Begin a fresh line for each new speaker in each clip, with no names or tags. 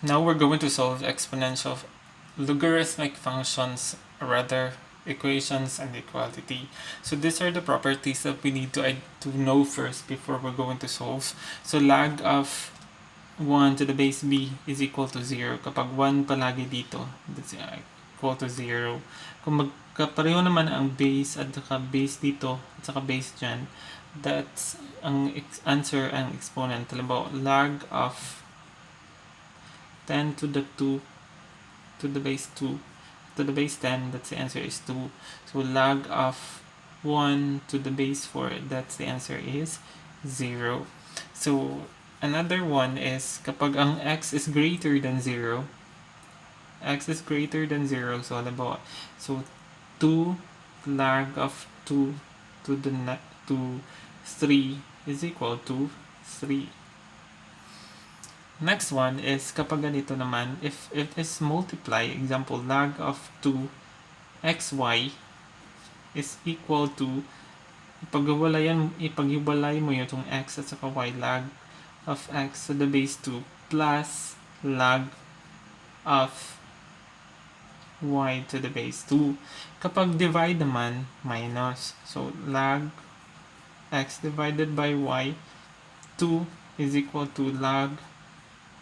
Now we're going to solve exponential logarithmic functions, or rather equations and equality. So these are the properties that we need to know first before we're going to solve. So log of 1 to the base b is equal to 0. Kapag 1 palagi dito, that's equal to 0. Kung magkapareho naman ang base at saka base dito at saka base dyan, that's ang answer ang exponent. Halimbawa, log of 10 to the 2 to the base 2 to the base 10, that's the answer is 2. So log of 1 to the base 4, that's the answer is 0. So another one is kapag ang x is greater than 0, x is greater than 0, so halimbawa, so 2 log of 2 to the to 3 is equal to 3. Next one is kapag ganito naman, if it is multiply, example, log of 2 xy is equal to, ipaghiwalay mo yung x at saka y, log of x to the base 2 plus log of y to the base 2. Kapag divide naman, minus. So log x divided by y, 2 is equal to log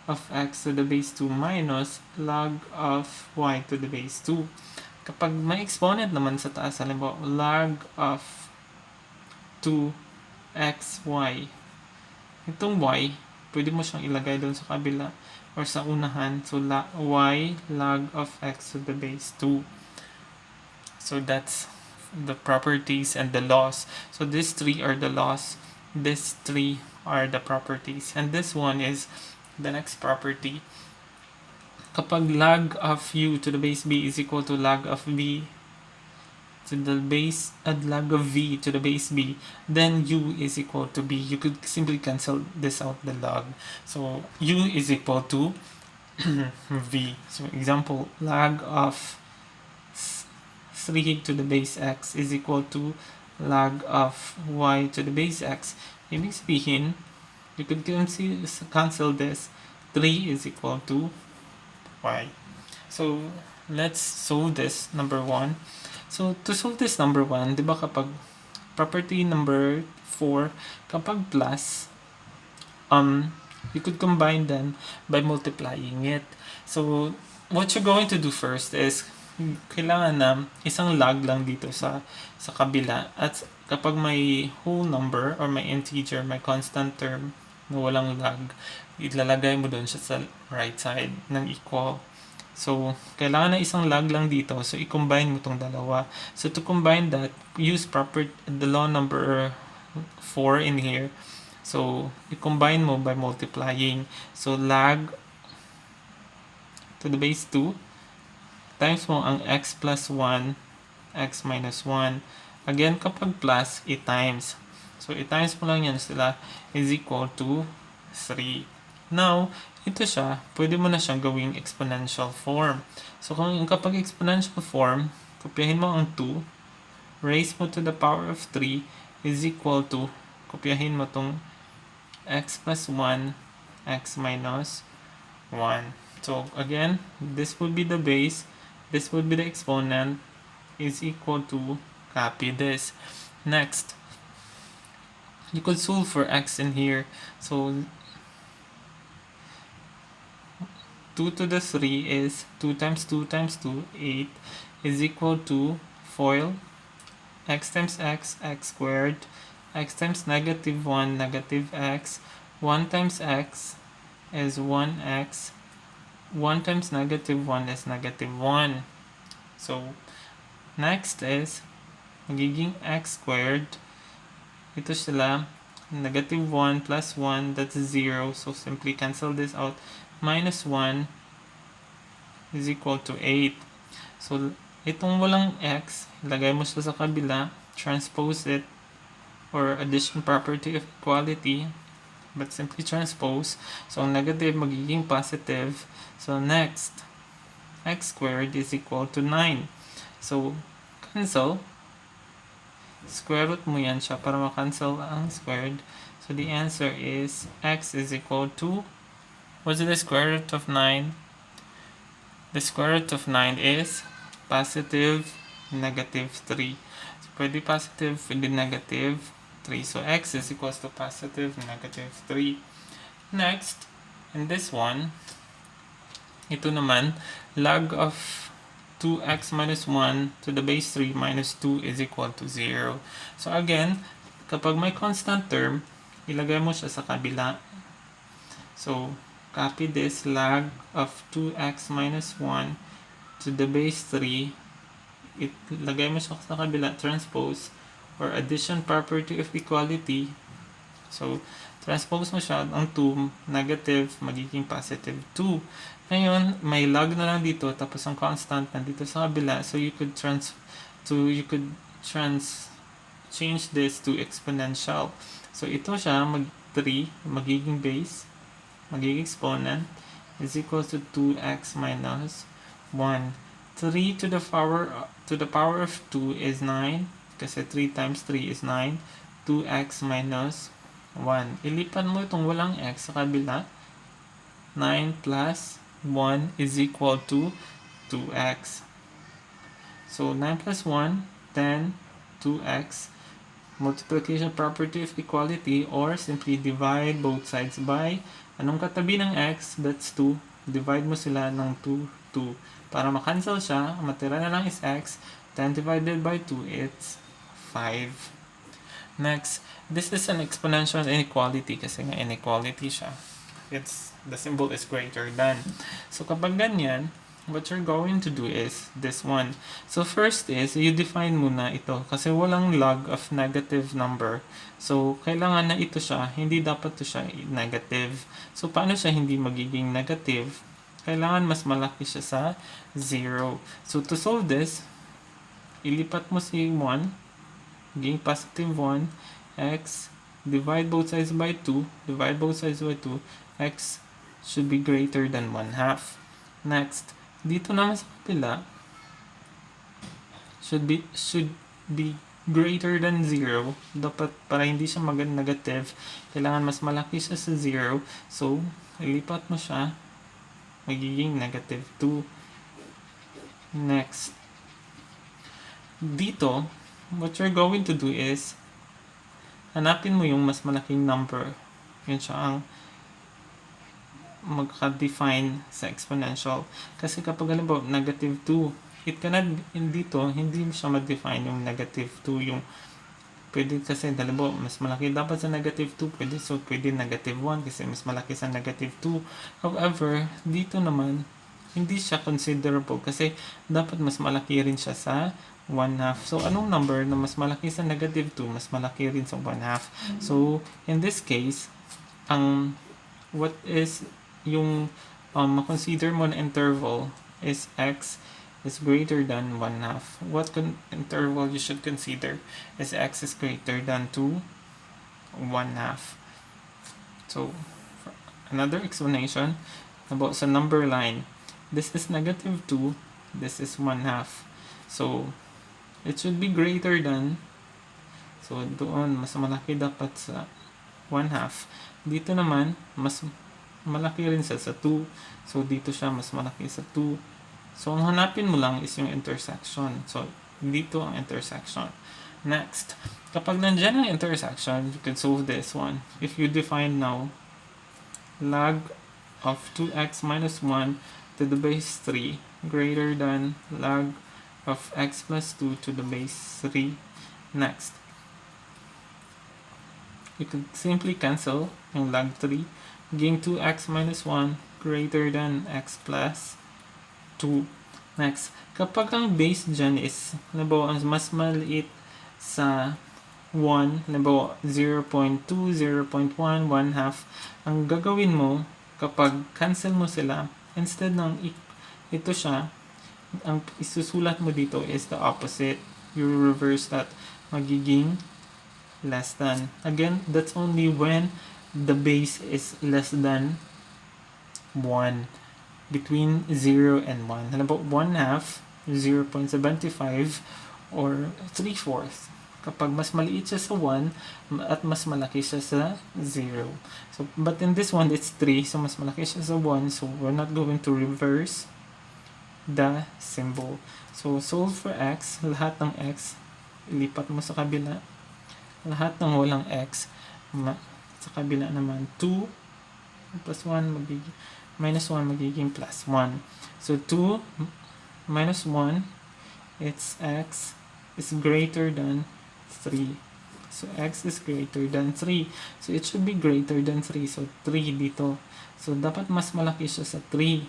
of x to the base 2 minus log of y to the base 2. Kapag may exponent naman sa taas, halimbawa log of 2xy, itong y, pwede mo siyang ilagay doon sa kabila or sa unahan. So y log of x to the base 2. So that's the properties and the laws. So these three are the laws, these three are the properties, and this one is the next property. Kapag log of u to the base b is equal to log of b to the base log of v to the base b, then u is equal to b. You could simply cancel this out, the log. So u is equal to v. So example, log of 3 to the base x is equal to log of y to the base x. Ibig sabihin, you could cancel this. 3 is equal to y. So let's solve this number 1. So to solve this number 1, di ba kapag property number 4, kapag plus, you could combine them by multiplying it. So what you're going to do first is kailangan na isang log lang dito sa kabila, at kapag may whole number or may integer, may constant term na walang log, ilalagay mo doon siya sa right side ng equal. So kailangan na isang log lang dito, so i-combine mo tong dalawa. So to combine that, use the law number 4 in here. So i-combine mo by multiplying. So log to the base 2 times mo ang x plus 1, x minus 1. Again, kapag plus, i-times. So i-times mo lang yan sila, is equal to 3. Now, ito siya, pwede mo na siyang gawing exponential form. So kapag exponential form, kopyahin mo ang 2, raise mo to the power of 3 is equal to, kopyahin mo tong x plus 1, x minus 1. So again, this would be the base, this would be the exponent, is equal to, copy this. Next, you could solve for x in here. So 2 to the 3 is 2 times 2 times 2, 8, is equal to FOIL, x times x, x squared, x times negative 1, negative x, 1 times x is 1x, 1 times negative 1 is negative 1. So next is magiging x squared, ito sila, negative 1 plus 1, that's 0, so simply cancel this out, minus 1 is equal to 8. So itong walang x, ilagay mo siya sa kabila, transpose it, or addition property of equality, but simply transpose. So ang negative magiging positive. So next, x squared is equal to 9. So cancel, square root mo yan siya para makancel ang squared. So the answer is x is equal to What's the square root of 9? The square root of 9 is positive negative 3. So, pwede positive, pwede negative 3. So, x is equals to positive negative 3. Next, in this one, ito naman, log of 2x minus 1 to the base 3 minus 2 is equal to 0. So, again, kapag may constant term, ilagay mo siya sa kabila. So, copy this log of 2x minus 1 to the base 3. Lagay mo siya sa kabila, transpose, or addition property of equality. So, transpose mo siya, ang 2, negative, magiging positive 2. Ngayon, may log na lang dito, tapos ang constant nandito sa kabila. So, you could change this to exponential. So, ito siya, 3, magiging base, magiging exponent, is equal to 2x minus 1. 3 to the power of 2 is 9, kasi 3 times 3 is 9. 2x minus 1. Ilipan mo itong walang x sa kabila. 9 plus 1 is equal to 2x. So, 9 plus 1, 10, 2x. Multiplication property of equality, or simply divide both sides by, anong katabi ng x? That's 2. Divide mo sila ng 2, 2. Para makancel siya, matira na lang is x. 10 divided by 2, it's 5. Next, this is an exponential inequality kasi nga inequality siya. The symbol is greater than. So, kapag ganyan, what you're going to do is this one. So, first is, you define muna ito kasi walang log of negative number. So, kailangan na ito siya, hindi dapat to siya negative. So, paano siya hindi magiging negative? Kailangan mas malaki siya sa 0. So, to solve this, ilipat mo si 1, magiging positive 1, x, divide both sides by 2, x should be greater than 1/2. Next, dito naman sa kapila, should be greater than 0. Dapat, para hindi siya negative, kailangan mas malaki siya sa 0. So, ilipat mo siya, magiging negative 2. Next, dito, what you're going to do is, hanapin mo yung mas malaking number. Yun siya ang magka-define sa exponential. Kasi kapag halimbawa negative 2, it cannot, dito, hindi siya mag-define yung negative 2. Yung pwede kasi, halimbawa, mas malaki dapat sa negative 2, pwede negative 1 kasi mas malaki sa negative 2. However, dito naman, hindi siya considerable kasi dapat mas malaki rin siya sa 1/2. So, anong number na mas malaki sa negative 2, mas malaki rin sa 1/2? So, in this case, what is yung consider mo na interval is x is greater than 1/2. What interval you should consider is x is greater than 2, 1/2. So, another explanation about sa number line. This is negative 2, this is 1/2. So, it should be greater than, so doon, mas malaki dapat sa 1/2. Dito naman, mas malaki rin siya sa 2. So, dito siya mas malaki sa 2. So, ang hanapin mo lang is yung intersection. So, dito ang intersection. Next, kapag nandiyan ang intersection, you can solve this one. If you define now, log of 2x minus 1 to the base 3 greater than log of x plus 2 to the base 3. Next, you can simply cancel yung log 3. Gain 2x minus 1 greater than x plus 2. Next, kapag ang base dyan is, halimbawa, mas maliit sa 1, halimbawa 0.2, 0.1, 1/2, ang gagawin mo, kapag cancel mo sila, instead ng ito siya, ang isusulat mo dito is the opposite. You reverse that, magiging less than. Again, that's only when the base is less than 1, between 0 and 1. Halimbawa, 1/2, 0.75, or 3/4. kapag mas maliit siya sa 1 at mas malaki siya sa 0. So, but in this one, it's 3. So, mas malaki siya sa 1. So, we're not going to reverse the symbol. So, solve for x. Lahat ng x, ilipat mo sa kabila. Lahat ng walang x, sa kabila naman, 2 plus 1 magiging minus 1 magiging plus 1. So 2 minus 1, it's x is greater than 3. So x is greater than 3. So it should be greater than 3. So 3 dito. So dapat mas malaki siya sa 3.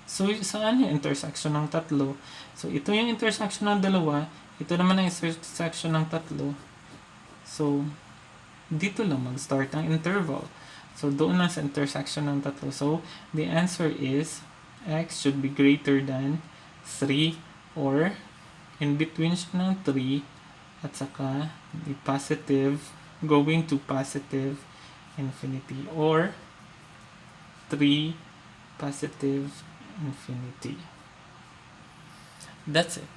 So saan yung intersection ng tatlo? So ito yung intersection ng dalawa. Ito naman ang intersection ng tatlo. So dito lang mag-start ang interval. So, doon lang sa intersection ng tatlo. So, the answer is x should be greater than 3 or in between siya ng 3 at saka the positive going to positive infinity or 3 positive infinity. That's it.